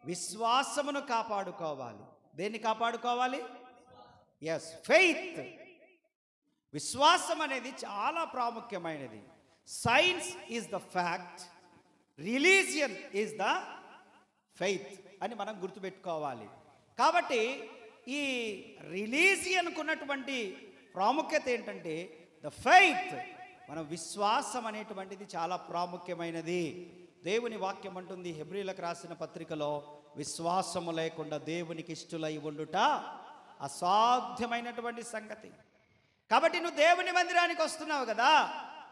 విశ్వాసమును కాపాడుకోవాలి. దేన్ని కాపాడుకోవాలి? Yes, faith. విశ్వాసం అనేది చాలా ప్రాముఖ్యమైనది. Science is the fact, religion is the faith అని మనం గుర్తుపెట్టుకోవాలి. కాబట్టి ఈ రిలీజియన్కు ఉన్నటువంటి ప్రాముఖ్యత ఏంటంటే ద ఫెయిత్. మన విశ్వాసం అనేటువంటిది చాలా ప్రాముఖ్యమైనది. దేవుని వాక్యం అంటుంది హెబ్రీలకు రాసిన పత్రికలో, విశ్వాసము లేకుండా దేవునికి ఇష్టలై ఉండుట అసాధ్యమైనటువంటి సంగతి. కాబట్టి నువ్వు దేవుని మందిరానికి వస్తున్నావు కదా,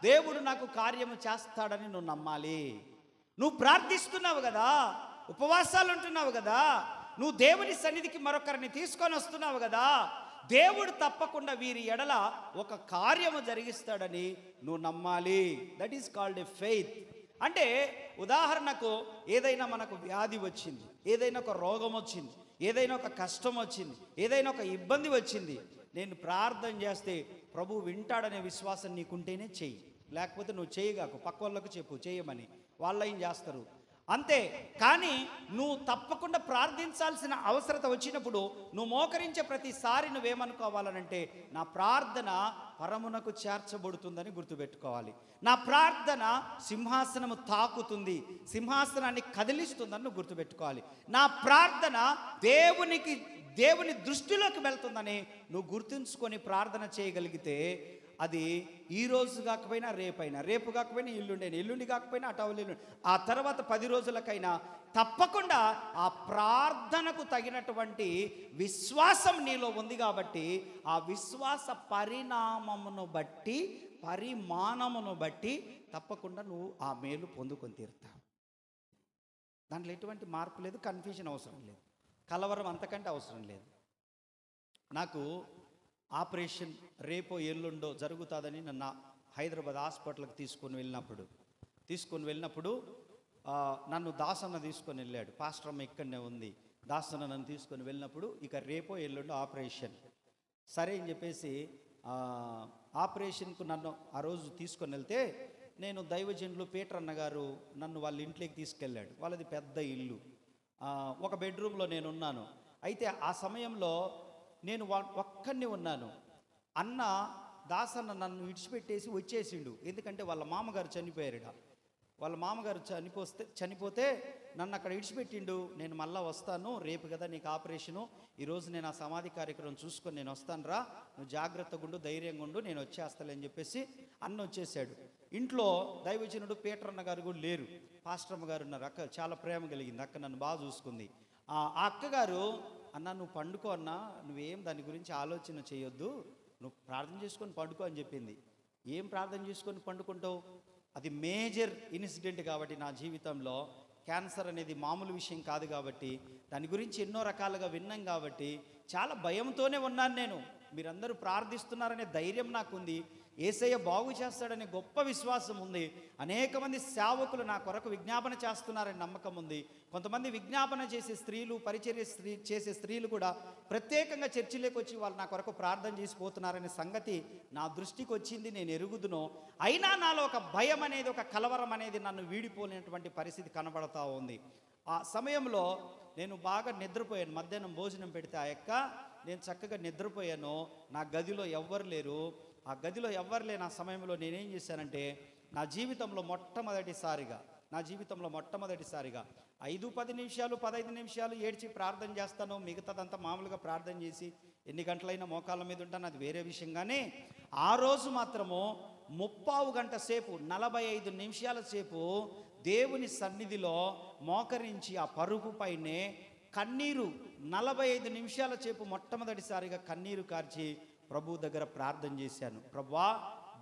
దేవుడు నాకు కార్యము చేస్తాడని నువ్వు నమ్మాలి. నువ్వు ప్రార్థిస్తున్నావు కదా, ఉపవాసాలు ఉంటున్నావు కదా, నువ్వు దేవుని సన్నిధికి మరొకరిని తీసుకొని వస్తున్నావు కదా, దేవుడు తప్పకుండా వీరి ఎడల ఒక కార్యము జరిగిస్తాడని నువ్వు నమ్మాలి. That is called a faith. అంటే ఉదాహరణకు ఏదైనా మనకు వ్యాధి వచ్చింది, ఏదైనా ఒక రోగం వచ్చింది, ఏదైనా ఒక కష్టం వచ్చింది, ఏదైనా ఒక ఇబ్బంది వచ్చింది, నేను ప్రార్థన చేస్తే ప్రభు వింటాడనే విశ్వాసం నీకుంటేనే చెయ్యి. లేకపోతే నువ్వు చేయగాకు, పక్క వాళ్ళకు చెప్పు చేయమని, వాళ్ళు ఏం చేస్తారు అంతే. కానీ నువ్వు తప్పకుండా ప్రార్థించాల్సిన అవసరత వచ్చినప్పుడు నువ్వు మోకరించే ప్రతిసారి నువ్వేమనుకోవాలనంటే, నా ప్రార్థన పరమునకు చేర్చబడుతుందని గుర్తుపెట్టుకోవాలి. నా ప్రార్థన సింహాసనము తాకుతుంది, సింహాసనాన్ని కదిలిస్తుందని నువ్వు గుర్తుపెట్టుకోవాలి. నా ప్రార్థన దేవుని దృష్టిలోకి వెళ్తుందని నువ్వు గుర్తుంచుకొని ప్రార్థన చేయగలిగితే అది ఈ రోజు కాకపోయినా రేపైనా, రేపు కాకపోయినా ఎల్లుండి కాకపోయినా అటవలేను, ఆ తర్వాత 10 రోజులకైనా తప్పకుండా ఆ ప్రార్థనకు తగినటువంటి విశ్వాసం నీలో ఉంది. కాబట్టి ఆ విశ్వాస పరిణామమును బట్టి, పరిమాణమును బట్టి తప్పకుండా నువ్వు ఆ మేలు పొందుకొని తీరుతావు. దాంట్లో ఎటువంటి మార్పు లేదు, కన్ఫ్యూజన్ అవసరం లేదు, కలవరం అంతకంటే అవసరం లేదు. నాకు ఆపరేషన్ రేపో ఎల్లుండో జరుగుతుందని నన్ను హైదరాబాద్ హాస్పిటల్కి తీసుకొని వెళ్ళినప్పుడు నన్ను దాసన్న తీసుకొని వెళ్ళాడు. పాస్టర్ అమ్మ ఇక్కడనే ఉంది, దాసన్న నన్ను తీసుకొని వెళ్ళినప్పుడు ఇక రేపో ఎల్లుండో ఆపరేషన్. సరే అని చెప్పేసి ఆపరేషన్కు నన్ను ఆ రోజు తీసుకొని వెళ్తే, నేను దైవజనులు పీటర్ అన్న గారు నన్ను వాళ్ళ ఇంట్లోకి తీసుకెళ్ళాడు. వాళ్ళది పెద్ద ఇల్లు, ఒక బెడ్రూమ్లో నేనున్నాను. అయితే ఆ సమయంలో నేను ఒక్కడిని ఉన్నాను. అన్న దాసన్న నన్ను విడిచిపెట్టేసి వచ్చేసిండు. ఎందుకంటే వాళ్ళ మామగారు చనిపోయారుట. వాళ్ళ మామగారు చనిపోతే నన్ను అక్కడ విడిచిపెట్టిండు. నేను మళ్ళీ వస్తాను, రేపు కదా నీకు ఆపరేషను, ఈరోజు నేను ఆ సమాధి కార్యక్రమం చూసుకొని నేను వస్తాను రా, నువ్వు జాగ్రత్తగా ఉండు, ధైర్యంగా ఉండు, నేను వచ్చేస్తానని చెప్పేసి అన్న వచ్చేసాడు. ఇంట్లో దైవజనుడు పీటర్ అన్న గారు కూడా లేరు, పాస్టర్ అమ్మ గారు ఉన్నారు. అక్క చాలా ప్రేమ కలిగింది, అక్క నన్ను బాగా చూసుకుంది. ఆ అక్కగారు, అన్న నువ్వు పండుకో అన్న, నువ్వేం దాని గురించి ఆలోచన చేయొద్దు, నువ్వు ప్రార్థన చేసుకొని పండుకో అని చెప్పింది. ఏం ప్రార్థన చేసుకొని పండుకుంటావు? అది మేజర్ ఇన్సిడెంట్ కాబట్టి నా జీవితంలో, క్యాన్సర్ అనేది మామూలు విషయం కాదు కాబట్టి, దాని గురించి ఎన్నో రకాలుగా విన్నాం కాబట్టి చాలా భయంతోనే ఉన్నాను నేను. మీరందరూ ప్రార్థిస్తున్నారనే ధైర్యం నాకుంది, యేసయ్య బాగు చేస్తాడనే గొప్ప విశ్వాసం ఉంది. అనేక మంది సేవకులు నా కొరకు విజ్ఞాపన చేస్తున్నారని నమ్మకం ఉంది. కొంతమంది విజ్ఞాపన చేసే స్త్రీలు, పరిచర్య చేసే స్త్రీలు కూడా ప్రత్యేకంగా చర్చిలోకి వచ్చి వాళ్ళు నా కొరకు ప్రార్థన చేసిపోతున్నారనే సంగతి నా దృష్టికి వచ్చింది, నేను ఎరుగుదును. అయినా నాలో ఒక భయం అనేది, ఒక కలవరం అనేది నన్ను వీడిపోలేనటువంటి పరిస్థితి కనబడతా ఉంది. ఆ సమయంలో నేను బాగా నిద్రపోయాను. మధ్యాహ్నం భోజనం పెడితే ఆ యొక్క నేను చక్కగా నిద్రపోయాను. నా గదిలో ఎవ్వరు లేరు. ఆ గదిలో ఎవ్వరు లేని ఆ సమయంలో నేనేం చేశానంటే, నా జీవితంలో మొట్టమొదటిసారిగా 5-10 నిమిషాలు 15 నిమిషాలు ఏడ్చి ప్రార్థన చేస్తాను. మిగతాదంతా మామూలుగా ప్రార్థన చేసి ఎన్ని గంటలైనా మోకాళ్ళ మీద ఉంటాను, అది వేరే విషయం. కానీ ఆ రోజు మాత్రము 30 గంట సేపు, 45 నిమిషాల సేపు దేవుని సన్నిధిలో మోకరించి ఆ పరుపు పైనే కన్నీరు, 45 నిమిషాల సేపు మొట్టమొదటిసారిగా కన్నీరు కార్చి ప్రభు దగ్గర ప్రార్థన చేశాను. ప్రభువా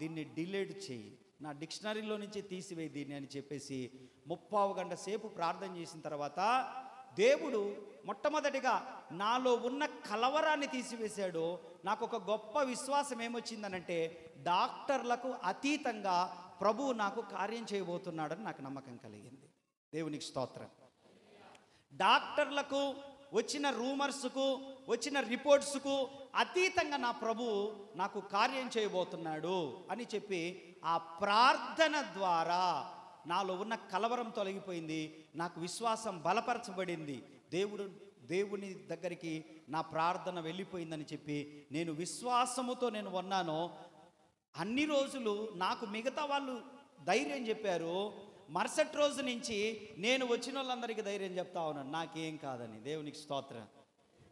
దీన్ని డిలీట్ చేయి, నా డిక్షనరీలో నుంచి తీసివేయి దీన్ని అని చెప్పేసి 30 గంట సేపు ప్రార్థన చేసిన తర్వాత దేవుడు మొట్టమొదటిగా నాలో ఉన్న కలవరాన్ని తీసివేశాడు. నాకు ఒక గొప్ప విశ్వాసం ఏమొచ్చిందనంటే, డాక్టర్లకు అతీతంగా ప్రభువు నాకు కార్యం చేయబోతున్నాడని నాకు నమ్మకం కలిగింది. దేవునికి స్తోత్రం. డాక్టర్లకు వచ్చిన రూమర్స్కు, వచ్చిన రిపోర్ట్స్కు అతీతంగా నా ప్రభువు నాకు కార్యం చేయబోతున్నాడు అని చెప్పి ఆ ప్రార్థన ద్వారా నాలో ఉన్న కలవరం తొలగిపోయింది, నాకు విశ్వాసం బలపరచబడింది, దేవుని దగ్గరికి నా ప్రార్థన వెళ్ళిపోయిందని చెప్పి నేను విశ్వాసముతో నేను ఉన్నాను. అన్ని రోజులు నాకు మిగతా వాళ్ళు ధైర్యం చెప్పారు, మరుసటి రోజు నుంచి నేను వచ్చిన వాళ్ళందరికీ ధైర్యం చెప్తా ఉన్నాను, నాకేం కాదని. దేవునికి స్తోత్రం.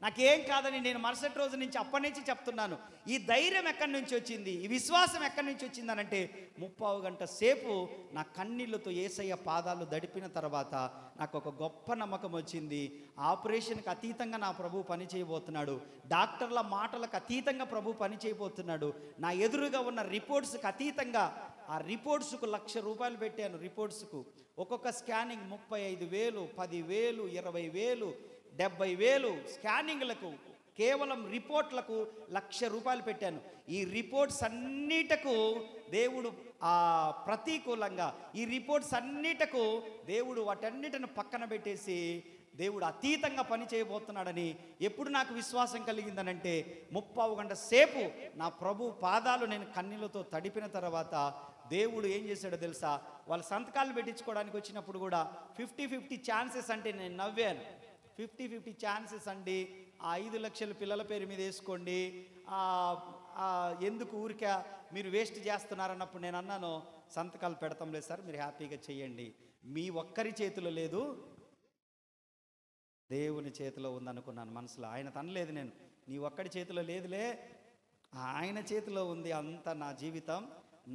నాకేం కాదని నేను మరుసటి రోజు నుంచి అప్పటి నుంచి చెప్తున్నాను. ఈ ధైర్యం ఎక్కడి నుంచి వచ్చింది, ఈ విశ్వాసం ఎక్కడి నుంచి వచ్చిందనంటే 30 గంట సేపు నా కన్నీళ్లతో యేసయ్య పాదాలు దడిపిన తర్వాత నాకు ఒక గొప్ప నమ్మకం వచ్చింది. ఆపరేషన్కి అతీతంగా నా ప్రభు పని చేయబోతున్నాడు, డాక్టర్ల మాటలకు అతీతంగా ప్రభు పని చేయబోతున్నాడు. నా ఎదురుగా ఉన్న రిపోర్ట్స్కి అతీతంగా, ఆ రిపోర్ట్స్కు ₹1,00,000 పెట్టాను. రిపోర్ట్స్కు ఒక్కొక్క స్కానింగ్ 35,000, 10,000, 20,000, 70,000 స్కానింగ్లకు, కేవలం రిపోర్ట్లకు ₹1,00,000 పెట్టాను. ఈ రిపోర్ట్స్ అన్నిటకు దేవుడు ప్రతికూలంగా, ఈ రిపోర్ట్స్ అన్నిటకు దేవుడు వాటన్నిటిని పక్కన పెట్టేసి దేవుడు అతీతంగా పని చేయబోతున్నాడని ఎప్పుడు నాకు విశ్వాసం కలిగిందనంటే 30 గంట సేపు నా ప్రభు పాదాలు నేను కన్నీళ్లతో తడిపిన తర్వాత దేవుడు ఏం చేశాడో తెలుసా? వాళ్ళ సంతకాలు పెట్టించుకోవడానికి వచ్చినప్పుడు కూడా 50-50 ఛాన్సెస్ అంటే నేను నవ్వాను. 50-50 ఛాన్సెస్ అండి, ఆ 5 లక్షల పిల్లల పేరు మీద వేసుకోండి, ఎందుకు ఊరికే మీరు వేస్ట్ చేస్తున్నారన్నప్పుడు నేను అన్నాను, సంతకాలు పెడతాం లేదు సార్, మీరు హ్యాపీగా చెయ్యండి. మీ ఒక్కరి చేతిలో లేదు, దేవుని చేతిలో ఉందనుకున్నాను మనసులో. ఆయన తనలేదు, నేను నీ ఒక్కడి చేతిలో లేదులే, ఆయన చేతిలో ఉంది అంత నా జీవితం.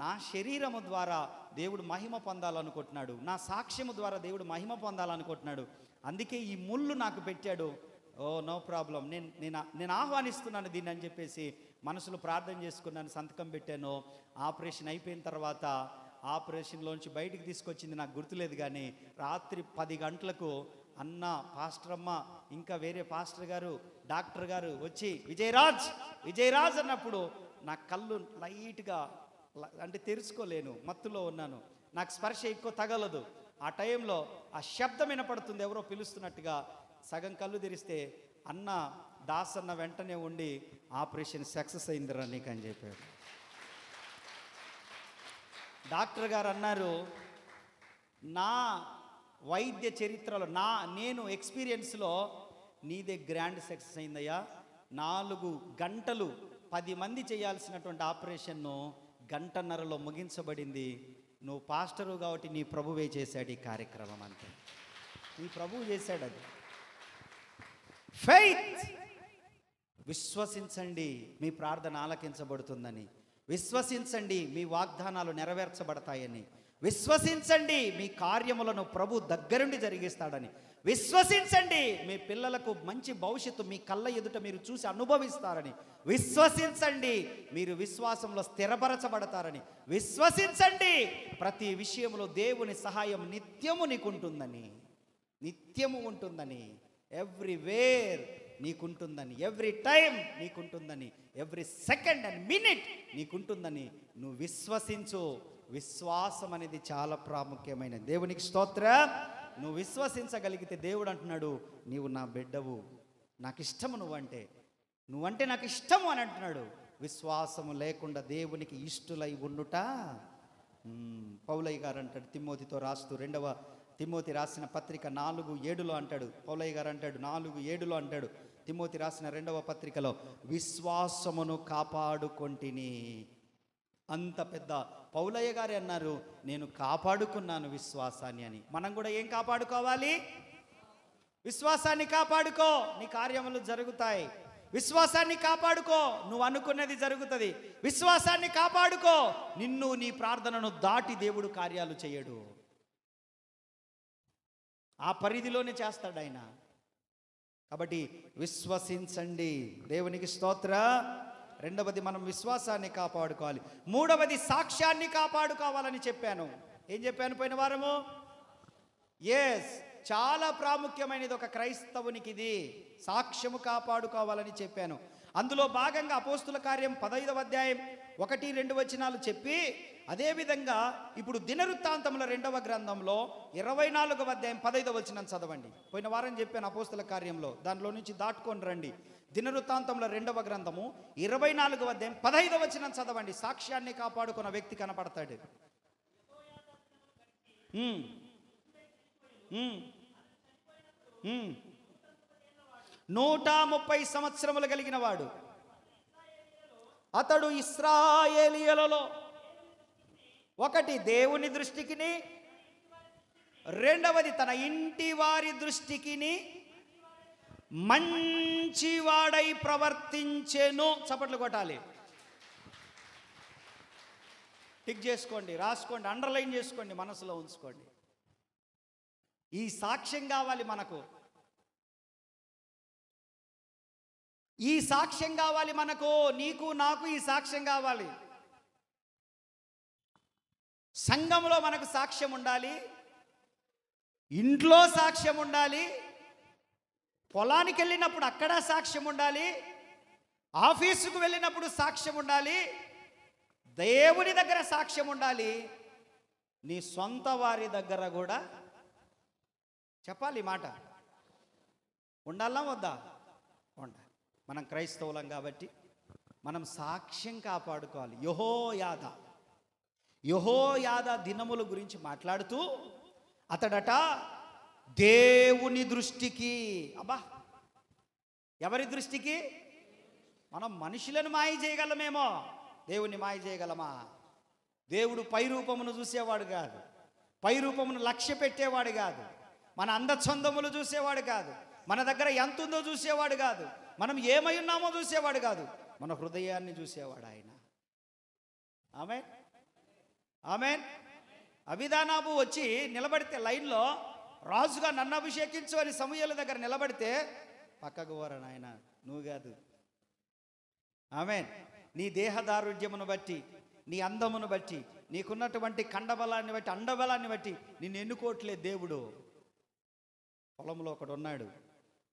నా శరీరము ద్వారా దేవుడు మహిమ పొందాలనుకుంటున్నాడు, నా సాక్ష్యము ద్వారా దేవుడు మహిమ పొందాలనుకుంటున్నాడు. అందుకే ఈ ముళ్ళు నాకు పెట్టాడు. ఓ నో ప్రాబ్లం, నేను ఆహ్వానిస్తున్నాను దీన్ని అని చెప్పేసి మనసులో ప్రార్థన చేసుకున్నాను, సంతకం పెట్టాను. ఆపరేషన్ అయిపోయిన తర్వాత ఆపరేషన్లోంచి బయటికి తీసుకొచ్చింది నాకు గుర్తులేదు, కానీ రాత్రి 10 గంటలకు అన్న, పాస్టర్ అమ్మ, ఇంకా వేరే పాస్టర్ గారు, డాక్టర్ గారు వచ్చి విజయరాజ్ అన్నప్పుడు నా కళ్ళు లైట్గా, అంటే తెరుచుకోలేను, మత్తులో ఉన్నాను, నాకు స్పర్శ ఎక్కువ తగలదు. ఆ టైంలో ఆ శబ్దం వినపడుతుంది, ఎవరో పిలుస్తున్నట్టుగా. సగం కళ్ళు తెరిస్తే అన్న, దాసన్న వెంటనే ఉండి ఆపరేషన్ సక్సెస్ అయిందిరా నీకు అని చెప్పాడు. డాక్టర్ గారు అన్నారు, నా వైద్య చరిత్రలో, నేను ఎక్స్పీరియన్స్లో నీదే గ్రాండ్ సక్సెస్ అయిందయ్యా. 4 గంటలు 10 మంది చేయాల్సినటువంటి ఆపరేషన్ను 1.5 గంటలో ముగించబడింది. నువ్వు పాస్టరు కాబట్టి నీ ప్రభువే చేశాడు ఈ కార్యక్రమం అంతే, నీ ప్రభువు చేశాడు అది. ఫెయిత్, విశ్వసించండి మీ ప్రార్థన ఆలకించబడుతుందని, విశ్వసించండి మీ వాగ్దానాలు నెరవేర్చబడతాయని, విశ్వసించండి మీ కార్యములను ప్రభు దగ్గరుండి జరిగిస్తాడని, విశ్వసించండి మీ పిల్లలకు మంచి భవిష్యత్తు మీ కళ్ళ ఎదుట మీరు చూసి అనుభవిస్తారని, విశ్వసించండి మీరు విశ్వాసంలో స్థిరపరచబడతారని, విశ్వసించండి ప్రతి విషయంలో దేవుని సహాయం నిత్యము నీకుంటుందని, నిత్యము ఉంటుందని, ఎవ్రీవేర్ నీకుంటుందని, ఎవ్రీ టైం నీకుంటుందని, ఎవ్రీ సెకండ్ అండ్ మినిట్ నీకుంటుందని నువ్వు విశ్వసించు. విశ్వాసం అనేది చాలా ప్రాముఖ్యమైనది. దేవునికి స్తోత్రం. నువ్వు విశ్వసించగలిగితే దేవుడు అంటున్నాడు, నీవు నా బిడ్డవు, నాకు ఇష్టము, నువ్వంటే నాకు ఇష్టము అని అంటున్నాడు. విశ్వాసము లేకుండా దేవునికి ఇష్టులై ఉండుట. పౌలయ్య గారు అంటాడు తిమోతితో రాస్తూ, 2వ తిమోతి రాసిన పత్రిక 4:7 అంటాడు. పౌలయ్య గారు అంటాడు 4:7 అంటాడు తిమోతి రాసిన 2వ పత్రికలో, విశ్వాసమును కాపాడుకొంటిని. అంత పెద్ద పౌలయ్య గారే అన్నారు, నేను కాపాడుకున్నాను విశ్వాసాన్ని అని. మనం కూడా ఏం కాపాడుకోవాలి? విశ్వాసాన్ని కాపాడుకో, నీ కార్యములు జరుగుతాయి. విశ్వాసాన్ని కాపాడుకో, నువ్వు అనుకున్నది జరుగుతుంది. విశ్వాసాన్ని కాపాడుకో, నిన్ను నీ ప్రార్థనను దాటి దేవుడు కార్యాలు చేయడు, ఆ పరిధిలోనే చేస్తాడు ఆయన. కాబట్టి విశ్వసించండి. దేవునికి స్తోత్ర. 2వది మనం విశ్వాసాన్ని కాపాడుకోవాలి. 3వది సాక్ష్యాన్ని కాపాడుకోవాలని చెప్పాను. ఏం చెప్పాను పోయిన వారము? చాలా ప్రాముఖ్యమైనది ఒక క్రైస్తవునికి ఇది, సాక్ష్యము కాపాడుకోవాలని చెప్పాను. అందులో భాగంగా అపోస్తుల కార్యం 15వ అధ్యాయం 1-2 వచనాలు చెప్పి, అదేవిధంగా ఇప్పుడు దినవృత్తాంతముల 2వ గ్రంథంలో 24వ అధ్యాయం 15వ వచనం చదవండి. పోయిన వారం చెప్పాను అపోస్తుల కార్యంలో, దానిలో నుంచి దాటుకొని రండి. దినవృత్తాంతముల 2వ గ్రంథము 24వ అధ్యాయం 15వ వచనం చదవండి. సాక్ష్యాన్ని కాపాడుకున్న వ్యక్తి కనపడతాడు. ఉమ్, ఉమ్, ఉమ్. 130 సంవత్సరములు కలిగిన వాడు అతడు ఇశ్రాయేలీయులలో ఒకటి దేవుని దృష్టికిని, రెండవది తన ఇంటి వారి దృష్టికిని మంచివాడై ప్రవర్తించెను. చప్పట్లు కొట్టాలి. టిక్ చేసుకోండి, రాసుకోండి, అండర్లైన్ చేసుకోండి, మనసులో ఉంచుకోండి. ఈ సాక్ష్యం కావాలి మనకు. ఈ సాక్ష్యం కావాలి మనకు, నీకు నాకు ఈ సాక్ష్యం కావాలి. సంఘంలో మనకు సాక్ష్యం ఉండాలి, ఇంట్లో సాక్ష్యం ఉండాలి, పొలానికి వెళ్ళినప్పుడు అక్కడ సాక్ష్యం ఉండాలి, ఆఫీసుకు వెళ్ళినప్పుడు సాక్ష్యం ఉండాలి, దేవుని దగ్గర సాక్ష్యం ఉండాలి, నీ సొంత వారి దగ్గర కూడా చెప్పాలి మాట. ఉండాలా వద్దా? ఉండాలి. మనం క్రైస్తవులం కాబట్టి మనం సాక్ష్యం కాపాడుకోవాలి. యెహోయాదా దినముల గురించి మాట్లాడుతూ అతడట దేవుని దృష్టికి, అబ్బా ఎవరి దృష్టికి? మనం మనుషులను మాయ చేయగలమేమో, దేవుని మాయ చేయగలమా? దేవుడు పై రూపమును చూసేవాడు కాదు, పై రూపమును లక్ష్య పెట్టేవాడు కాదు, మన అందచందములు చూసేవాడు కాదు, మన దగ్గర ఎంత ఉందో చూసేవాడు కాదు, మనం ఏమై ఉన్నామో చూసేవాడు కాదు, మన హృదయాన్ని చూసేవాడు ఆయన. ఆమేన్, ఆమేన్. అబీనాదాబు వచ్చి నిలబడితే లైన్లో, రాజుగా నన్ను అభిషేకించు అని సమూయేలు దగ్గర నిలబడితే పక్కకు పోరా నాయన, నువ్వు కాదు. ఆమేన్. నీ దేహదారుఢ్యమును బట్టి, నీ అందమును బట్టి, నీకున్నటువంటి కండబలాన్ని బట్టి, అండబలాన్ని బట్టి నిన్ను ఎన్నుకోవట్లేదు దేవుడు. పొలంలో ఒకడున్నాడు,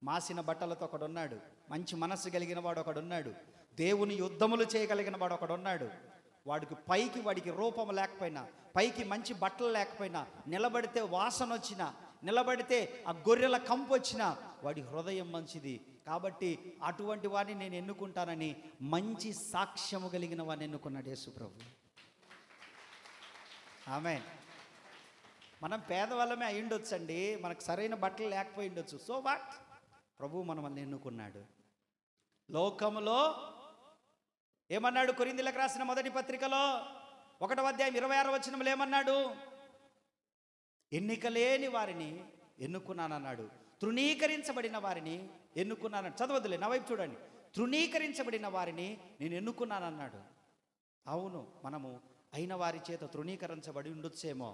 మాసిన బట్టలతో ఒకడున్నాడు, మంచి మనస్సు కలిగిన వాడు ఒకడున్నాడు, దేవుని యుద్ధములు చేయగలిగిన వాడు ఒకడున్నాడు. వాడికి రూపం లేకపోయినా, పైకి మంచి బట్టలు లేకపోయినా, నిలబడితే వాసన వచ్చినా, నిలబడితే ఆ గొర్రెల కంపు వచ్చినా వాడి హృదయం మంచిది. కాబట్టి అటువంటి వాడిని నేను ఎన్నుకుంటానని మంచి సాక్ష్యము కలిగిన వాడిని ఎన్నుకున్నాడు యేసు ప్రభు. ఆమేన్. మనం పేదవాళ్ళమే అయి ఉండొచ్చండి, మనకు సరైన బట్టలు లేకపోయి ఉండొచ్చు. So what? ప్రభు మనల్ని ఎన్నుకున్నాడు. లోకములో ఏమన్నాడు? కొరింథీయులకు రాసిన మొదటి పత్రికలో 1వ అధ్యాయం 26వ వచనంలో ఏమన్నాడు? ఎన్నిక లేని వారిని ఎన్నుకున్నానన్నాడు, తృణీకరించబడిన వారిని ఎన్నుకున్నాను. చదవద్దులే, నా వైపు చూడండి. తృణీకరించబడిన వారిని నేను ఎన్నుకున్నానన్నాడు. అవును, మనము అయిన వారి చేత తృణీకరించబడి ఉండొచ్చేమో,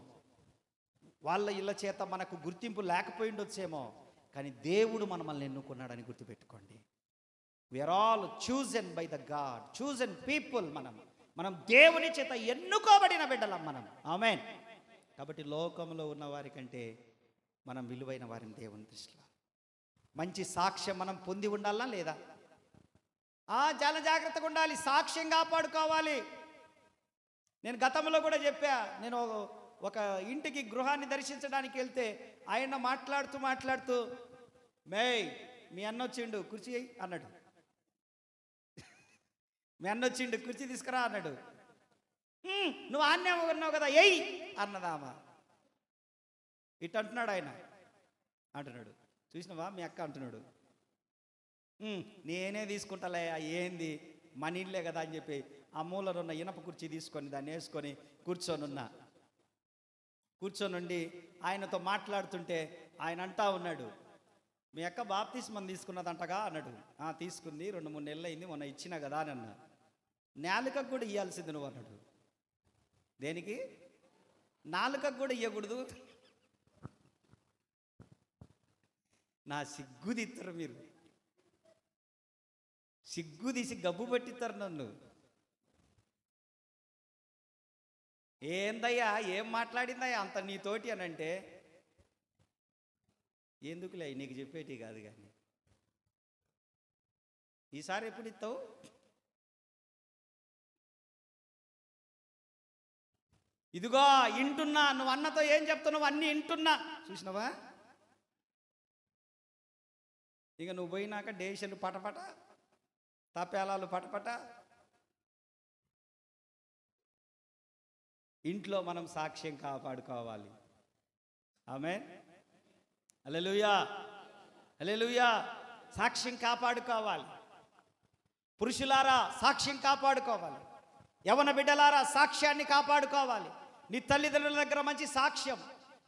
వాళ్ళ ఇళ్ళ చేత మనకు గుర్తింపు లేకపోయి ఉండొచ్చేమో, కానీ దేవుడు మనల్ని ఎన్నుకున్నాడని గుర్తుపెట్టుకోండి. We are all chosen by the God, chosen people. మనం దేవుని చేత ఎన్నుకోబడిన బిడ్డలం మనం. ఆమేన్. కాబట్టి లోకంలో ఉన్న వారి కంటే మనం విలువైన వారిని దేవుని దృష్టిలో. మంచి సాక్ష్యం మనం పొంది ఉండాలా లేదా? చాలా జాగ్రత్తగా ఉండాలి, సాక్ష్యం కాపాడుకోవాలి. నేను గతంలో కూడా చెప్పా, నేను ఒక ఇంటికి గృహాన్ని దర్శించడానికి వెళ్తే ఆయన మాట్లాడుతూ మీ అన్న వచ్చిండు కుర్చీ అన్నాడు, మీ అన్న వచ్చిండు కుర్చీ తీసుకురా అన్నాడు. నువ్వు ఆన్నే ఉన్నావు కదా ఎయ్ అన్నదామా. ఇట్ అంటున్నాడు ఆయన, అంటున్నాడు, చూసినవా మీ అక్క అంటున్నాడు. నేనే తీసుకుంటాలే, ఏంది మన ఇల్లే కదా అని చెప్పి ఆ మూలనున్న ఇనప కుర్చీ తీసుకొని దాన్ని వేసుకొని కూర్చొనుండి ఆయనతో మాట్లాడుతుంటే ఆయన అంటా ఉన్నాడు, మీ అక్క బాప్తిస్మం తీసుకున్నదంటగా అన్నాడు. తీసుకుంది, 2-3 నెలలు అయింది, మొన్న ఇచ్చినా కదా అని అన్నా. నాలుకకు కూడా ఇవ్వాల్సింది నువ్వు అన్నాడు. దేనికి? నాలుకకు కూడా ఇవ్వకూడదు. నా సిగ్గు తీస్తారు మీరు, సిగ్గు తీసి గబ్బు పట్టిస్తారు నన్ను. ఏందయ్యా, ఏం మాట్లాడిందయ్యా అంత నీతోటి అని అంటే, ఎందుకులే నీకు చెప్పేటి కాదు, కానీ ఈసారి ఎప్పుడు ఇస్తావు? ఇదిగో వింటున్నా, నువ్వు అన్నతో ఏం చెప్తున్నావు అన్నీ వింటున్నా, చూసినావా? ఇక నువ్వు పోయినాక డేషన్లు పటపట, తపేలాలు పటపట. ఇంట్లో మనం సాక్ష్యం కాపాడుకోవాలి. ఆమేన్. హల్లెలూయా, హల్లెలూయా. సాక్ష్యం కాపాడుకోవాలి. పురుషులారా సాక్ష్యం కాపాడుకోవాలి. యవన బిడ్డలారా సాక్ష్యాన్ని కాపాడుకోవాలి. నీ తల్లిదండ్రుల దగ్గర మంచి సాక్ష్యం,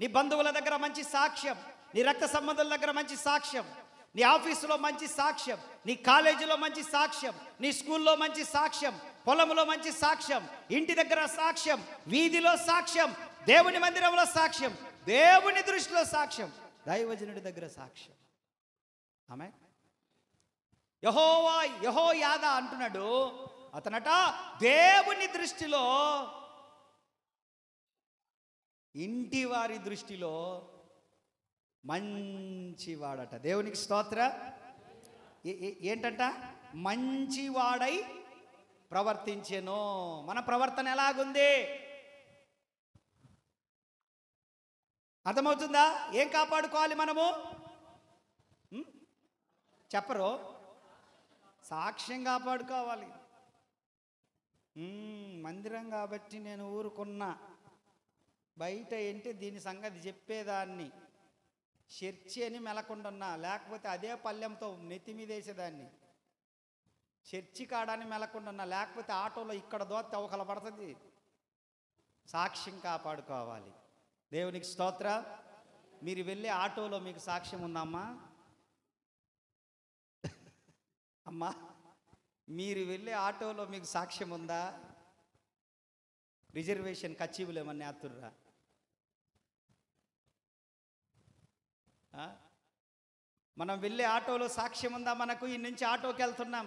నీ బంధువుల దగ్గర మంచి సాక్ష్యం, నీ రక్త సంబంధుల దగ్గర మంచి సాక్ష్యం, నీ ఆఫీసులో మంచి సాక్ష్యం, నీ కాలేజీలో మంచి సాక్ష్యం, నీ స్కూల్లో మంచి సాక్ష్యం, పొలంలో మంచి సాక్ష్యం, ఇంటి దగ్గర సాక్ష్యం, వీధిలో సాక్ష్యం, దేవుని మందిరంలో సాక్ష్యం, దేవుని దృష్టిలో సాక్ష్యం, దైవజనుడి దగ్గర సాక్ష్యం. ఆమె యెహోయాదా అంటున్నాడు, అతనట దేవుని దృష్టిలో, ఇంటి వారి దృష్టిలో మంచివాడట. దేవునికి స్తోత్ర. ఏంటంట? మంచివాడై ప్రవర్తించెను. మన ప్రవర్తన ఎలాగుంది? అర్థమవుతుందా? ఏం కాపాడుకోవాలి మనము? చెప్పరు. సాక్ష్యం కాపాడుకోవాలి. మందిరం కాబట్టి నేను ఊరుకున్నా, బయట ఏంటి దీని సంగతి చెప్పేదాన్ని, చర్చి అని మెలకుండున్నా, లేకపోతే అదే పల్లెంతో నెత్తి మీద వేసేదాన్ని, చర్చి కాడని మెలకుండున్నా, లేకపోతే ఆటోలో ఇక్కడ దోత్తే ఒకల పడుతుంది. సాక్ష్యం కాపాడుకోవాలి. దేవునికి స్తోత్ర. మీరు వెళ్ళే ఆటోలో మీకు సాక్ష్యం ఉందమ్మా? అమ్మా, మీరు వెళ్ళే ఆటోలో మీకు సాక్ష్యం ఉందా? రిజర్వేషన్ కచ్చివులు ఏమన్నా ఆతుర్రా? మనం వెళ్ళే ఆటోలో సాక్ష్యం ఉందా? మనకు ఈ నుంచి ఆటోకి వెళ్తున్నాం,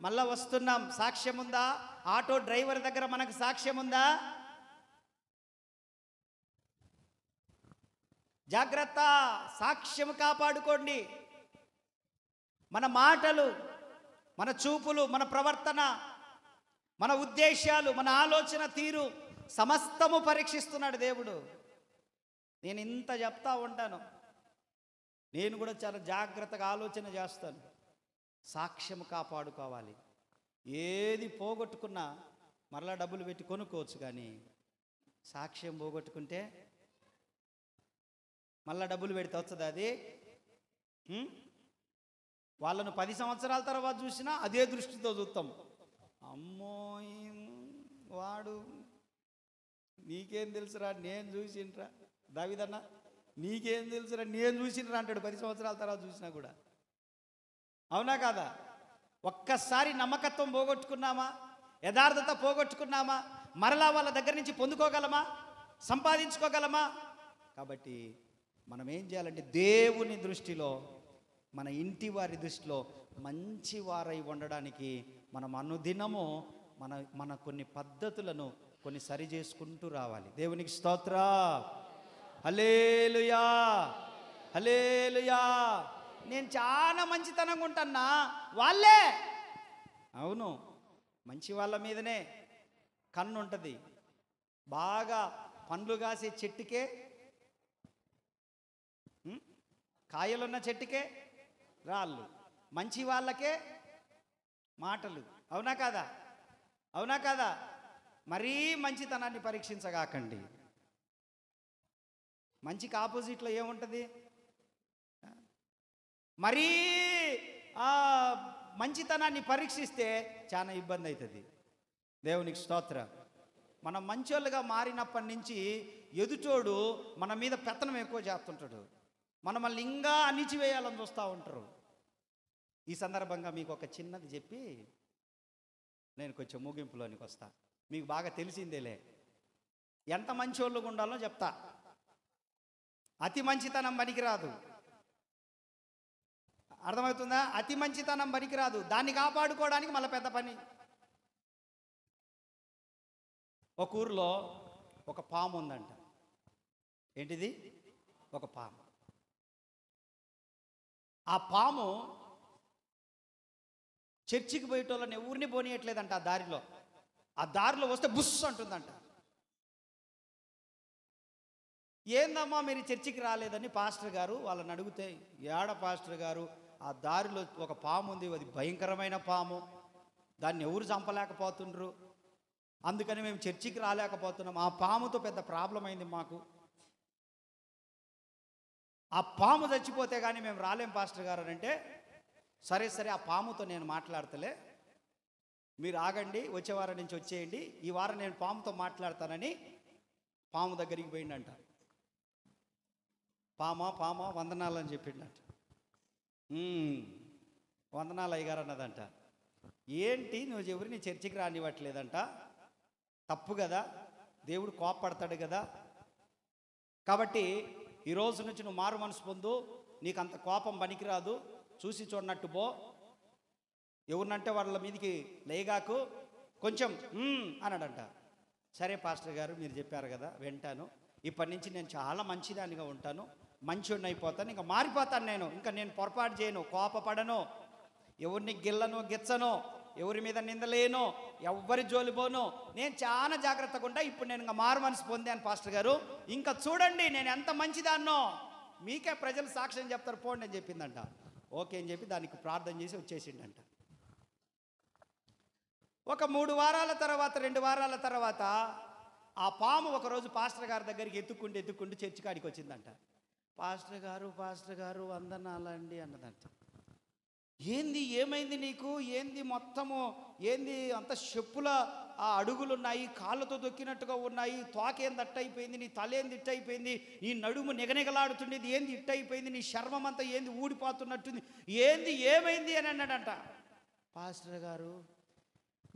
మళ్ళా వస్తున్నాం, సాక్ష్యం ఉందా? ఆటో డ్రైవర్ దగ్గర మనకు సాక్ష్యం ఉందా? జాగ్రత్త, సాక్ష్యం కాపాడుకోండి. మన మాటలు, మన చూపులు, మన ప్రవర్తన, మన ఉద్దేశాలు, మన ఆలోచన తీరు సమస్తము పరీక్షిస్తున్నాడు దేవుడు. నేను ఇంత చెప్తా ఉంటాను, నేను కూడా చాలా జాగ్రత్తగా ఆలోచన చేస్తాను. సాక్ష్యం కాపాడుకోవాలి. ఏది పోగొట్టుకున్నా మరలా డబ్బులు పెట్టి కొనుక్కోవచ్చు, కానీ సాక్ష్యం పోగొట్టుకుంటే మళ్ళా డబ్బులు పెడితే వస్తుంది అది? వాళ్ళను 10 సంవత్సరాల తర్వాత చూసినా అదే దృష్టితో చూస్తాం. అమ్మో వాడు, నీకేం తెలుసురా నేను చూసిండ్రా, దావీదన్న నీకేం తెలుసురా నేను చూసిండ్రా అంటాడు 10 సంవత్సరాల తర్వాత చూసినా కూడా. అవునా కాదా? ఒక్కసారి నమ్మకత్వం పోగొట్టుకున్నామా, యథార్థత పోగొట్టుకున్నామా, మరలా వాళ్ళ దగ్గర నుంచి పొందుకోగలమా, సంపాదించుకోగలమా? కాబట్టి మనం ఏం చేయాలంటే దేవుని దృష్టిలో, మన ఇంటి వారి దృష్టిలో మంచి వారై ఉండడానికి మనం అనుదినము మన కొన్ని పద్ధతులను కొన్ని సరి చేసుకుంటూ రావాలి. దేవునికి స్తోత్ర. హల్లెలూయా, హల్లెలూయా. నేను చాలా మంచితనంగా ఉంటానా, వాళ్ళే, అవును, మంచి వాళ్ళ మీదనే కన్ను ఉంటుంది. బాగా పండ్లు కాసే చెట్టుకే, కాయలున్న చెట్టుకే రాళ్ళు, మంచి వాళ్ళకే మాటలు. అవునా కాదా? అవునా కాదా? మరీ మంచితనాన్ని పరీక్షించగాకండి. మంచికి ఆపోజిట్లో ఏముంటుంది? మరీ మంచితనాన్ని పరీక్షిస్తే చాలా ఇబ్బంది అవుతుంది. దేవునికి స్తోత్ర. మనం మంచోళ్ళుగా మారినప్పటి నుంచి ఎదుటోడు మన మీద పెత్తనం ఎక్కువ చేస్తుంటాడు, మనల్ని ఇంకా అణిచివేయాలని చూస్తూ ఉంటారు. ఈ సందర్భంగా మీకు ఒక చిన్నది చెప్పి నేను కొంచెం ముగింపులోనికి వస్తా. మీకు బాగా తెలిసిందేలే, ఎంత మంచోళ్ళుగా ఉండాలో చెప్తా. అతి మంచితనం పనికిరాదు. అర్థమవుతుందా? అతి మంచితనం పనికిరాదు. దాన్ని కాపాడుకోవడానికి మళ్ళీ పెద్ద పని. ఒక ఊరిలో ఒక పాము ఉందంట. ఏంటిది? ఒక పాము. ఆ పాము చర్చికి పోయేటోళ్ళని ఎవరిని పోనీయట్లేదంట. ఆ దారిలో వస్తే బుస్ అంటుందంట. ఏందమ్మా మీరు చర్చికి రాలేదని పాస్టర్ గారు వాళ్ళని అడిగితే, ఏడ పాస్టర్ గారు, ఆ దారిలో ఒక పాము ఉంది, అది భయంకరమైన పాము, దాన్ని ఎవరు చంపలేకపోతుండ్రు, అందుకని మేము చర్చికి రాలేకపోతున్నాం, ఆ పాముతో పెద్ద ప్రాబ్లం అయింది మాకు. ఆ పాము చచ్చిపోతే కానీ మేము రాలేం పాస్టర్ గారు అని అంటే, సరే సరే ఆ పాముతో నేను మాట్లాడతలే, మీరు ఆగండి, వచ్చే వారం నుంచి వచ్చేయండి, ఈ వారం నేను పాముతో మాట్లాడతానని పాము దగ్గరికి పోయిండంట. పామా వందనాలు అని చెప్పిండంట. వందనాలు అయ్యగారు అన్నదంట. ఏంటి నువ్వు ఎవరిని చర్చికి రానివ్వట్లేదంట, తప్పు కదా, దేవుడు కోపడతాడు కదా, కాబట్టి ఈరోజు నుంచి నువ్వు మారు మనసు పొందు, నీకు అంత కోపం పనికిరాదు, చూసి చూడనట్టు పో, ఎవరినంటే వాళ్ళ మీదికి లేగాకు, కొంచెం అన్నాడంట. సరే పాస్టర్ గారు మీరు చెప్పారు కదా, వింటాను, ఇప్పటి నుంచి నేను చాలా మంచిదానిగా ఉంటాను, మంచోడిని అయిపోతాను, ఇంకా మారిపోతాను, ఇంకా నేను పొరపాటు చేయను, కోపపడను, ఎవరిని గిల్లను గిచ్చను, ఎవరి మీద నిందలేను, ఎవరి జోలిపోను, నేను చాలా జాగ్రత్తగా ఉంటా, ఇప్పుడు నేను ఇంకా మారు మనసు పొందాను పాస్టర్ గారు, ఇంకా చూడండి నేను ఎంత మంచిదాన్నో, మీకే ప్రజలు సాక్ష్యం చెప్తారు పోండి అని చెప్పిందంట. ఓకే అని చెప్పి దానికి ప్రార్థన చేసి వచ్చేసిండంట. ఒక 3 వారాల తర్వాత 2 వారాల తర్వాత ఆ పాము ఒకరోజు పాస్టర్ గారి దగ్గరికి ఎత్తుక్కుంటూ చర్చి కాడికి వచ్చిందంట. పాస్టర్ గారు వందనాలండి అన్నదంట. ఏంది, ఏమైంది నీకు, ఏంది మొత్తము, ఏంది అంత చెప్పుల ఆ అడుగులున్నాయి, కాళ్ళతో దొక్కినట్టుగా ఉన్నాయి, తోకేంది అట్టయిపోయింది, నీ తలేంది ఇట్టయిపోయింది, నీ నడుము నిగనిగలాడుతుండేది ఏంది ఇట్టయిపోయింది, నీ చర్మం అంతా ఏంది ఊడిపోతున్నట్టుంది, ఏంది ఏమైంది అని అన్నాడంట. పాస్టర్ గారు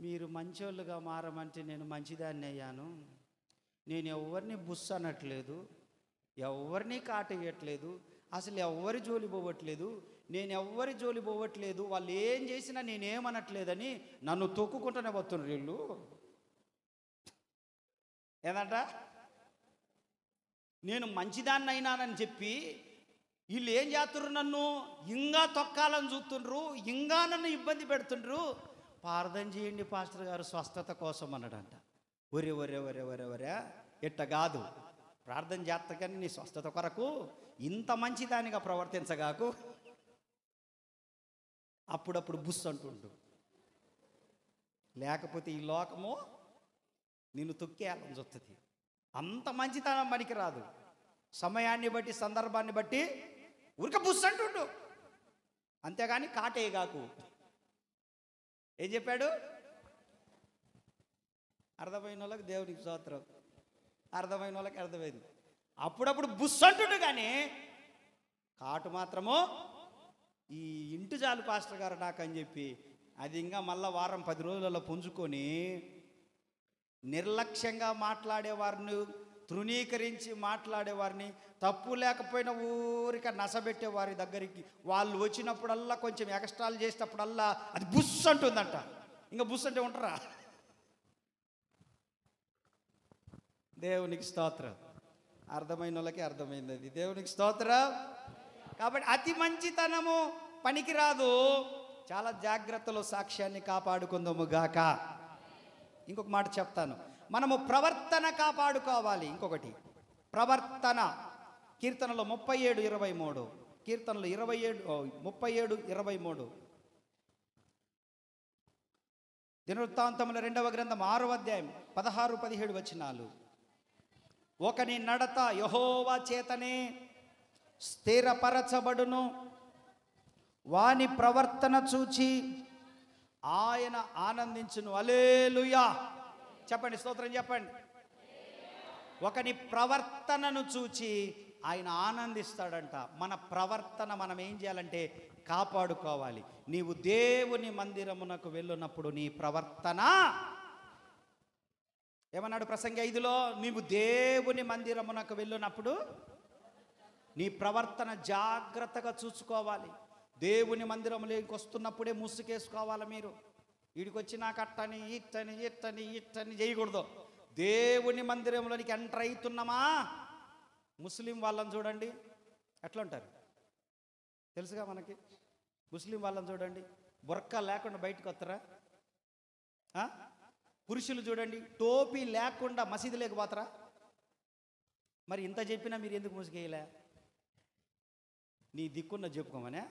మీరు మంచోళ్ళుగా మారమంటే నేను మంచిదాన్ని అయ్యాను, నేను ఎవరిని బుస్ అనట్లేదు, ఎవరిని కాటేయట్లేదు, అసలు ఎవరి జోలి పోవట్లేదు, నేను ఎవరి జోలి పోవట్లేదు, వాళ్ళు ఏం చేసినా నేనేమనట్లేదని నన్ను తొక్కుకుంటూనే పోతున్నారు వీళ్ళు. ఏదంట, నేను మంచిదాన్ని అయినానని చెప్పి వీళ్ళు ఏం చేస్తున్నారు, నన్ను ఇంకా తొక్కాలని చూస్తుండ్రు, ఇంకా నన్ను ఇబ్బంది పెడుతుండ్రు, ప్రార్థన చేయండి పాస్టర్ గారు స్వస్థత కోసం అన్నాడంట. ఒరే ఎట్ట కాదు, ప్రార్థన చేస్తా కానీ నీ స్వస్థత కొరకు ఇంత మంచిదానిగా ప్రవర్తించగాకు, అప్పుడప్పుడు బుస్ అంటుండు, లేకపోతే ఈ లోకము నిన్ను తొక్కేయాలని చూస్తుంది. అంత మంచితనం మనకి రాదు, సమయాన్ని బట్టి సందర్భాన్ని బట్టి ఉరక బుస్ అంటుండు, అంతేగాని కాటేయగాకు. ఏం చెప్పాడు? అర్థమైన వాళ్ళకి దేవునికి స్తోత్రం, అర్థమైన వాళ్ళకి అర్థమైంది. అప్పుడప్పుడు బుస్ అంటుండు కానీ కాటు మాత్రము ఈ ఇంటి చాలు పాస్టర్ గారు నాకని చెప్పి అది ఇంకా మళ్ళా వారం 10 రోజులలో పుంజుకొని నిర్లక్ష్యంగా మాట్లాడేవారిని, తృణీకరించి మాట్లాడేవారిని, తప్పు లేకపోయినా ఊరిక నసబెట్టే వారి దగ్గరికి వాళ్ళు వచ్చినప్పుడల్లా కొంచెం ఎక్స్ట్రాలు చేసేటప్పుడల్లా అది బుస్ అంటుందంట. ఇంకా బుస్ అంటే ఉంటారా? దేవునికి స్తోత్రం, అర్థమైన వాళ్ళకి అర్థమైంది అది, దేవునికి స్తోత్రం. కాబట్టి అతి మంచితనము పనికిరాదు, చాలా జాగ్రత్తలో సాక్ష్యాన్ని కాపాడుకుందాము గాక. ఇంకొక మాట చెప్తాను, మనము ప్రవర్తన కాపాడుకోవాలి. ఇంకొకటి ప్రవర్తన, కీర్తనలో 37:23, కీర్తనలు 37:23, దినవృత్తాంతముల 2వ గ్రంథం 6వ అధ్యాయం 16-17 వచనాలు. ఒకని నడత యెహోవా చేతనే స్థిరపరచబడును, వాని ప్రవర్తన చూచి ఆయన ఆనందించును. హల్లెలూయా చెప్పండి, స్తోత్రం చెప్పండి. ఒకని ప్రవర్తనను చూచి ఆయన ఆనందిస్తాడంట. మన ప్రవర్తన మనం ఏం చేయాలంటే కాపాడుకోవాలి. నీవు దేవుని మందిరమునకు వెళ్ళినప్పుడు నీ ప్రవర్తన, ఏమన్నాడు ప్రసంగి 5లో, నీవు దేవుని మందిరమునకు వెళ్ళినప్పుడు నీ ప్రవర్తన జాగ్రత్తగా చూసుకోవాలి. దేవుని మందిరంలోకి వస్తున్నప్పుడే ముసుకేసుకోవాలి. మీరు వీడికి వచ్చి నాకు అట్టని ఇట్టని ఇట్టని ఇట్టని చేయకూడదు. దేవుని మందిరంలోనికి ఎంటర్ అవుతున్నామా, ముస్లిం వాళ్ళని చూడండి ఎట్లా ఉంటారు తెలుసుగా మనకి. ముస్లిం వాళ్ళని చూడండి, బుర్కా లేకుండా బయటకు వస్తారా? పురుషులు చూడండి, టోపీ లేకుండా మసీదు లేకపోతారా? మరి ఇంత చెప్పినా మీరు ఎందుకు ముసుగేయలే? నీ దిక్కున్న చెప్పుకోమనే.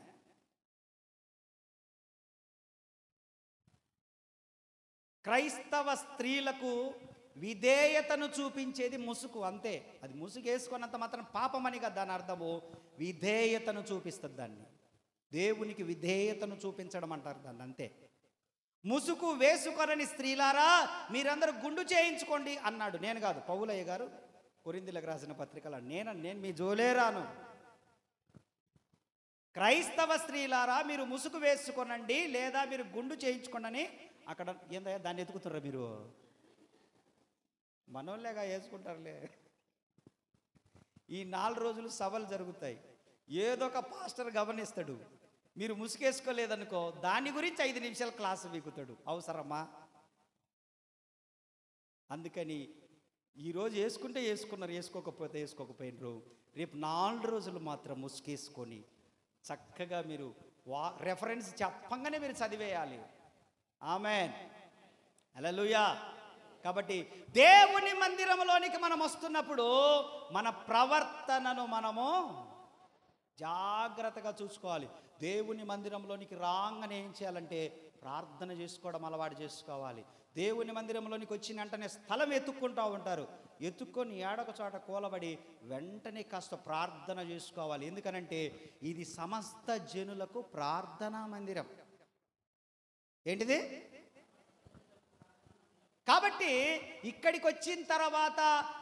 క్రైస్తవ స్త్రీలకు విధేయతను చూపించేది ముసుగు, అంతే. అది ముసుగు వేసుకున్నంత మాత్రం పాపమని కదా దాని అర్థము. విధేయతను చూపిస్తుంది దాన్ని. దేవునికి విధేయతను చూపించడం అంటారు దాన్ని, అంతే. ముసుగు వేసుకొనని స్త్రీలారా మీరందరూ గుండు చేయించుకోండి అన్నాడు. నేను కాదు, పౌలయ్య గారు కొరింథీయులకు రాసిన పత్రికలో. నేను మీ జోలేరాను. క్రైస్తవ స్త్రీలారా మీరు ముసుగు వేసుకొనండి, లేదా మీరు గుండు చేయించుకోండి. అక్కడ ఏందయ్యా దాన్ని ఎత్తుకుతుర్రా మీరు? మనోళ్ళేగా వేసుకుంటారులే. ఈ 4 రోజులు సభలు జరుగుతాయి, ఏదో ఒక పాస్టర్ గమనిస్తాడు. మీరు ముసుగేసుకోలేదనుకో, దాని గురించి 5 నిమిషాలు క్లాసు వీకుతాడు. అవసరమా? అందుకని ఈరోజు వేసుకుంటే వేసుకున్నారు, వేసుకోకపోతే వేసుకోకపోయినరు. రేపు 4 రోజులు మాత్రం ముసుగేసుకొని చక్కగా మీరు రెఫరెన్స్ చెప్పంగానే మీరు చదివేయాలి. ఆమేన్, హల్లెలూయా. కాబట్టి దేవుని మందిరంలోనికి మనం వస్తున్నప్పుడు మన ప్రవర్తనను మనము జాగ్రత్తగా చూసుకోవాలి. దేవుని మందిరంలోనికి రాగానే ఏం చేయాలంటే ప్రార్థన చేసుకోవడం అలవాటు చేసుకోవాలి. దేవుని మందిరంలోనికి వచ్చిన వెంటనే స్థలం ఎత్తుక్కుంటూ ఉంటారు. ఎత్తుక్కొని ఏడొక చోట కూలబడి వెంటనే కాస్త ప్రార్థన చేసుకోవాలి. ఎందుకనంటే ఇది సమస్త జనులకు ప్రార్థనా మందిరం. ఏంటిది? కాబట్టి ఇక్కడికి వచ్చిన తర్వాత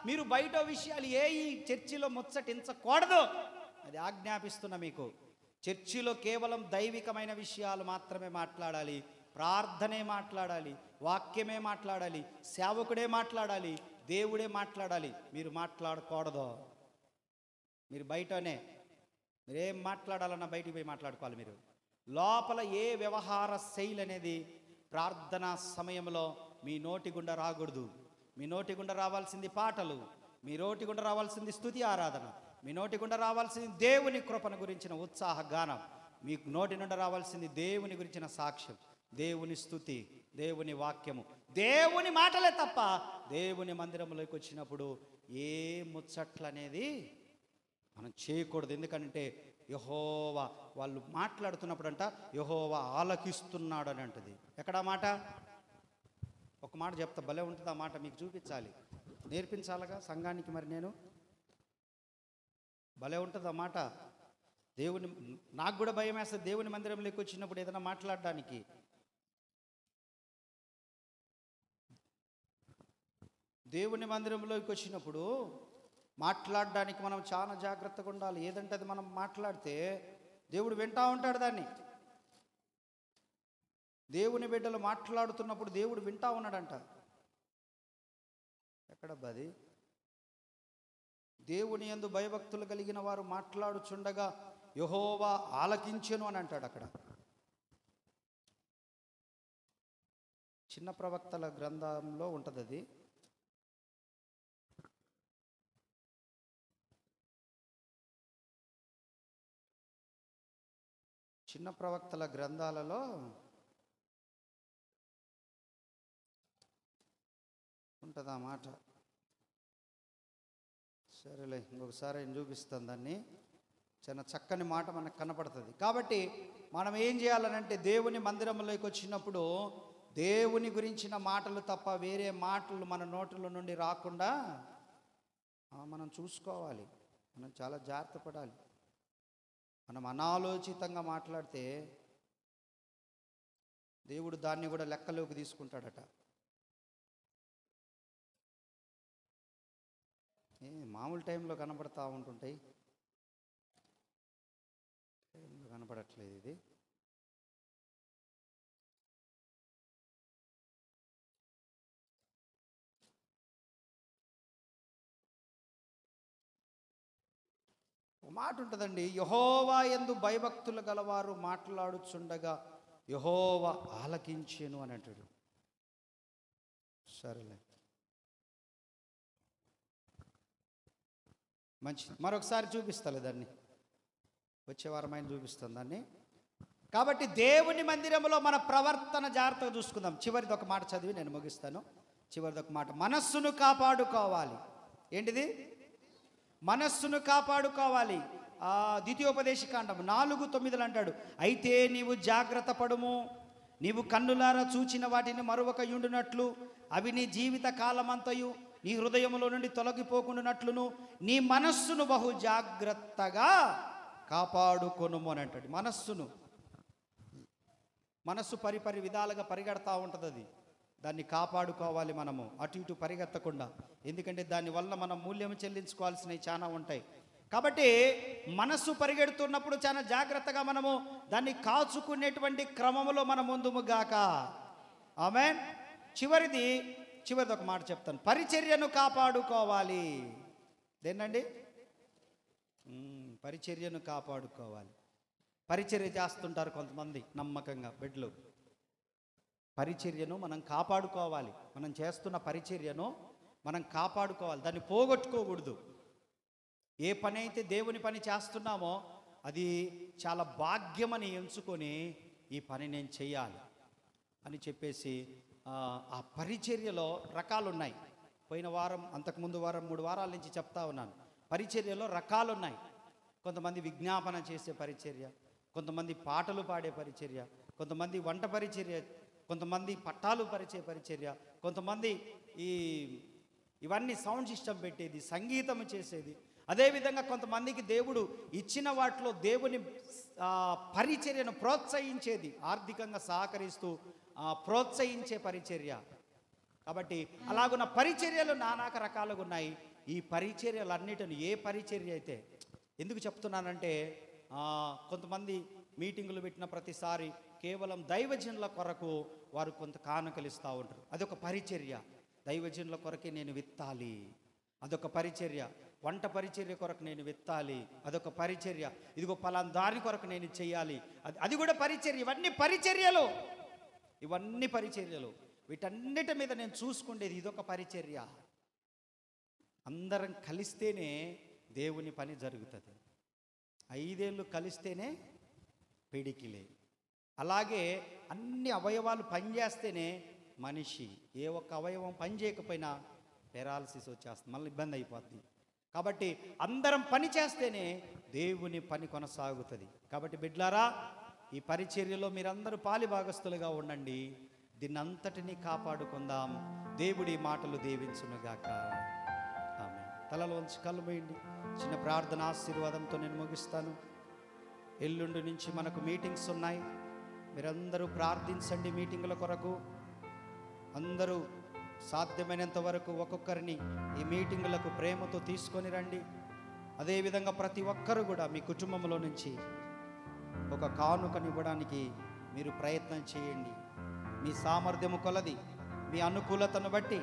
మీరు బయట విషయాలు ఈ చర్చిలో ముచ్చటించకూడదు. అది ఆజ్ఞాపిస్తున్నా మీకు. చర్చిలో కేవలం దైవికమైన విషయాలు మాత్రమే మాట్లాడాలి. ప్రార్థనే మాట్లాడాలి, వాక్యమే మాట్లాడాలి, సేవకుడే మాట్లాడాలి, దేవుడే మాట్లాడాలి. మీరు మాట్లాడకూడదు. మీరు బయటనే మీరేం మాట్లాడాలన్నా బయటికి పోయి మాట్లాడుకోవాలి. మీరు లోపల ఏ వ్యవహార శైలి అనేది ప్రార్థనా సమయంలో మీ నోటి గుండా రాకూడదు. మీ నోటి గుండా రావాల్సింది పాటలు, మీ నోటి గుండా రావాల్సింది స్తుతి ఆరాధన, మీ నోటి గుండా రావాల్సింది దేవుని కృపను గురించిన ఉత్సాహ గానం, మీ నోటి నుండి రావాల్సింది దేవుని గురించిన సాక్ష్యం, దేవుని స్తుతి, దేవుని వాక్యము, దేవుని మాటలే తప్ప దేవుని మందిరంలోకి వచ్చినప్పుడు ఏ ముచ్చట్లు అనేది మనం చేయకూడదు. ఎందుకంటే యెహోవా వాళ్ళు మాట్లాడుతున్నప్పుడు అంట యెహోవా ఆలకిస్తున్నాడు అని అంటది. ఎక్కడా మాట? ఒక మాట చెప్తా, భలే ఉంటుంది ఆ మాట, మీకు చూపించాలి, నేర్పించాలిగా సంఘానికి. మరి నేను భలే ఉంటుంది ఆ మాట. దేవుని నాకు కూడా భయం వేస్తుంది దేవుని మందిరంలోకి వచ్చినప్పుడు ఏదైనా మాట్లాడడానికి. దేవుని మందిరంలోకి వచ్చినప్పుడు మాట్లాడడానికి మనం చాలా జాగ్రత్తగా ఉండాలి. ఏదంటే అది మనం మాట్లాడితే దేవుడు వింటూ ఉంటాడు దాన్ని. దేవుని బిడ్డలు మాట్లాడుతున్నప్పుడు దేవుడు వింటా ఉన్నాడంట. ఎక్కడబ్బా అది? దేవుని యందు భయభక్తులు కలిగిన వారు మాట్లాడుచుండగా యెహోవా ఆలకించెను అని అంటాడు అక్కడ. చిన్న ప్రవక్తల గ్రంథంలో ఉంటుంది అది. చిన్న ప్రవక్తల గ్రంథాలలో ఉంటుంది ఆ మాట. సరేలే, ఇంకొకసారి ఆయన చూపిస్తాను దాన్ని. చాలా చక్కని మాట మనకు కనపడుతుంది. కాబట్టి మనం ఏం చేయాలనంటే దేవుని మందిరంలోకి వచ్చినప్పుడు దేవుని గురించిన మాటలు తప్ప వేరే మాటలు మన నోటుల నుండి రాకుండా మనం చూసుకోవాలి. మనం చాలా జాగ్రత్త పడాలి. మనం అనాలోచితంగా మాట్లాడితే దేవుడు దాన్ని కూడా లెక్కలోకి తీసుకుంటాడట. మామూలు టైంలో కనపడతా ఉంటుంటాయి, కనపడట్లేదు ఇది. ఒక మాట ఉంటుందండి, యెహోవా యందు భయభక్తులు గలవారు మాట్లాడుచుండగా యెహోవా ఆలకించెను అని అంటాడు. సరేలే, మంచిది. మరొకసారి చూపిస్తాలే దాన్ని, వచ్చే వారం ఆయన చూపిస్తాను దాన్ని. కాబట్టి దేవుని మందిరంలో మన ప్రవర్తన జాగ్రత్తగా చూసుకుందాం. చివరిది ఒక మాట చదివి నేను ముగిస్తాను. చివరిది ఒక మాట, మనస్సును కాపాడుకోవాలి. ఏంటిది? మనస్సును కాపాడుకోవాలి. ద్వితీయోపదేశకాండం 4:9 అంటాడు, అయితే నీవు జాగ్రత్త పడుము, నీవు కన్నులారా చూచిన వాటిని మరొక యుండునట్లు అవి నీ జీవిత కాలమంతయు నీ హృదయములో నుండి తొలగిపోకుండానట్లును నీ మనస్సును బహు జాగ్రత్తగా కాపాడుకొనుము అని అంటాడు. మనస్సు పరిపరి విధాలుగా పరిగెడతా ఉంటుంది. అది దాన్ని కాపాడుకోవాలి మనము, అటు ఇటు పరిగెత్తకుండా. ఎందుకంటే దానివల్ల మనం మూల్యం చెల్లించుకోవాల్సినవి చాలా ఉంటాయి. కాబట్టి మనస్సు పరిగెడుతున్నప్పుడు చాలా జాగ్రత్తగా మనము దాన్ని కాచుకునేటువంటి క్రమంలో మనం ముందుముగాక. ఆమేన్. చివరిది ఒక మాట చెప్తాను. పరిచర్యను కాపాడుకోవాలి. దేనండి? పరిచర్యను కాపాడుకోవాలి. పరిచర్య చేస్తుంటారు కొంతమంది నమ్మకంగా బిడ్డలు. పరిచర్యను మనం కాపాడుకోవాలి. మనం చేస్తున్న పరిచర్యను మనం కాపాడుకోవాలి, దాన్ని పోగొట్టుకోకూడదు. ఏ పని అయితే దేవుని పని చేస్తున్నామో అది చాలా భాగ్యమని ఎంచుకొని ఈ పని నేను చెయ్యాలి అని చెప్పేసి ఆ పరిచర్యలో రకాలు ఉన్నాయి. పోయిన వారం, అంతకుముందు వారం, 3 వారాల నుంచి చెప్తా ఉన్నాను. పరిచర్యలో రకాలు ఉన్నాయి. కొంతమంది విజ్ఞాపన చేసే పరిచర్య, కొంతమంది పాటలు పాడే పరిచర్య, కొంతమంది వంట పరిచర్య, కొంతమంది పట్టాలు పరిచే పరిచర్య, కొంతమంది ఇవన్నీ సౌండ్ సిస్టమ్ పెట్టేది, సంగీతం చేసేది. అదేవిధంగా కొంతమందికి దేవుడు ఇచ్చిన వాటిలో దేవుని పరిచర్యను ప్రోత్సహించేది, ఆర్థికంగా సహకరిస్తూ ప్రోత్సహించే పరిచర్య. కాబట్టి అలాగున్న పరిచర్యలు నానాక రకాలుగా ఉన్నాయి. ఈ పరిచర్యలన్నిటిని ఏ పరిచర్య అయితే, ఎందుకు చెప్తున్నానంటే కొంతమంది మీటింగులు పెట్టిన ప్రతిసారి కేవలం దైవజనుల కొరకు వారు కొంత కానుకలు ఇస్తూ ఉంటారు. అదొక పరిచర్య. దైవజనుల కొరకే నేను విత్తాలి, అదొక పరిచర్య. వంట పరిచర్య కొరకు నేను విత్తాలి, అదొక పరిచర్య. ఇదిగో పలానా దాని కొరకు నేను చెయ్యాలి, అది కూడా పరిచర్య. ఇవన్నీ పరిచర్యలు. వీటన్నిటి మీద నేను చూసుకునేది ఇదొక పరిచర్య. అందరం కలిస్తేనే దేవుని పని జరుగుతుంది. 5 ఏళ్ళు కలిస్తేనే పిడికిలే. అలాగే అన్ని అవయవాలు పనిచేస్తేనే మనిషి. ఏ ఒక్క అవయవం పని చేయకపోయినా పెరాలసిస్ వచ్చేస్తుంది, మళ్ళీ ఇబ్బంది అయిపోతుంది. కాబట్టి అందరం పని చేస్తేనే దేవుని పని కొనసాగుతుంది. కాబట్టి బిడ్లారా, ఈ పరిచర్యలో మీరందరూ పాలిభాగస్తులుగా ఉండండి. దీన్నంతటినీ కాపాడుకుందాం. దేవుడి మాటలు దీవించునుగాక. ఆమేన్. తలలోంచి కళ్ళు మూయండి. చిన్న ప్రార్థన ఆశీర్వాదంతో నేను ముగిస్తాను. ఎల్లుండి నుంచి మనకు మీటింగ్స్ ఉన్నాయి. మీరందరూ ప్రార్థించండి మీటింగుల కొరకు. అందరూ సాధ్యమైనంత వరకు ఒక్కొక్కరిని ఈ మీటింగులకు ప్రేమతో తీసుకొని రండి. అదేవిధంగా ప్రతి ఒక్కరు కూడా మీ కుటుంబంలో నుంచి ఒక కానుకనివ్వడానికి మీరు ప్రయత్నం చేయండి. మీ సామర్థ్యము కొలది, మీ అనుకూలతను బట్టి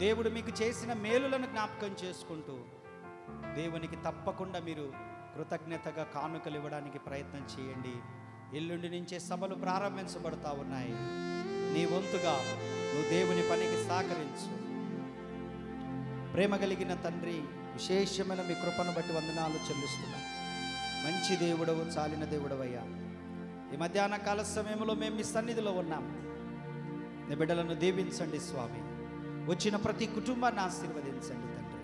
దేవుడు మీకు చేసిన మేలులను జ్ఞాపకం చేసుకుంటూ దేవునికి తప్పకుండా మీరు కృతజ్ఞతగా కానుకలు ఇవ్వడానికి ప్రయత్నం చేయండి. ఎల్లుండి నుంచే సభలు ప్రారంభించబడతా ఉన్నాయి. నీ వంతుగా నువ్వు దేవుని పనికి సహకరించు. ప్రేమ కలిగిన తండ్రి, విశేషమైన మీ కృపను బట్టి వందనాలు చెల్లిస్తున్నా. మంచి దేవుడవు, చాలిన దేవుడవయ్యా. ఈ మధ్యాహ్న కాల సమయంలో మేము మీ సన్నిధిలో ఉన్నాం. నీ బిడ్డలను దీవించండి స్వామి. వచ్చిన ప్రతి కుటుంబాన్ని ఆశీర్వదించండి తండ్రి.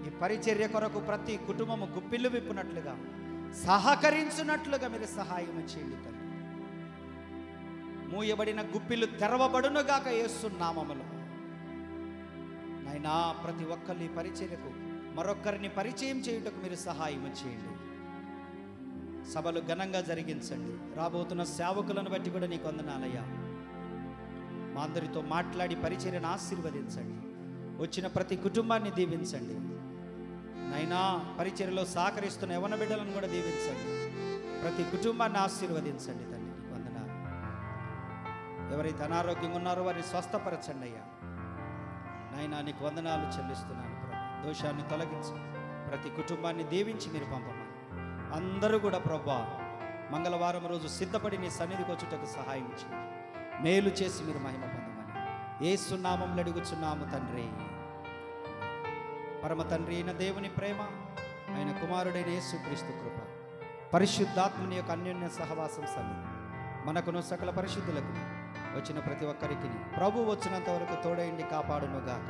ఈ పరిచర్య కొరకు ప్రతి కుటుంబము గుప్పిళ్ళు విప్పునట్లుగా, సహకరించున్నట్లుగా మీరు సహాయం చేయండి తండ్రి. మూయబడిన గుప్పిళ్ళు తెరవబడునుగాక యేసు నామములో. నాయనా, ప్రతి ఒక్కరి పరిచర్యకు మరొక్కరిని పరిచయం చేయుటకు మీరు సహాయం చేయండి. సభలు ఘనంగా జరిగించండి. రాబోతున్న సేవకులను బట్టి కూడా నీకు వందనాలయ్యా. మా అందరితో మాట్లాడి పరిచర్యను ఆశీర్వదించండి. వచ్చిన ప్రతి కుటుంబాన్ని దీవించండి. నైనా, పరిచర్యలో సహకరిస్తున్న యవ్వన బిడ్డలను కూడా దీవించండి. ప్రతి కుటుంబాన్ని ఆశీర్వదించండి తండ్రి. నీకు వందనాలు. ఎవరైతే అనారోగ్యంగా ఉన్నారో వారిని స్వస్థపరచండి అయ్యా. నైనా, నీకు వందనాలు చెల్లిస్తున్నాను ప్రభు. దోషాన్ని తొలగించు. ప్రతి కుటుంబాన్ని దీవించి మీరు పంపమని అందరూ కూడా ప్రభా మంగళవారం రోజు సిద్ధపడి నీ సన్నిధికి వచ్చుటకు సహాయం చేయండి. మేలు చేసి మీరు మహిమ పొందమని యేసు నామములో అడుగుచున్నాము తండ్రి. పరమ తండ్రి అయిన దేవుని ప్రేమ, ఆయన కుమారుడైన యేసుక్రీస్తు కృప, పరిశుద్ధాత్మని యొక్క అన్యోన్య సహవాసం సన్నిధి మనకును సకల పరిశుద్ధులకు వచ్చిన ప్రతి ఒక్కరికి ప్రభు వచ్చినంత వరకు తోడైండి కాపాడునుగాక.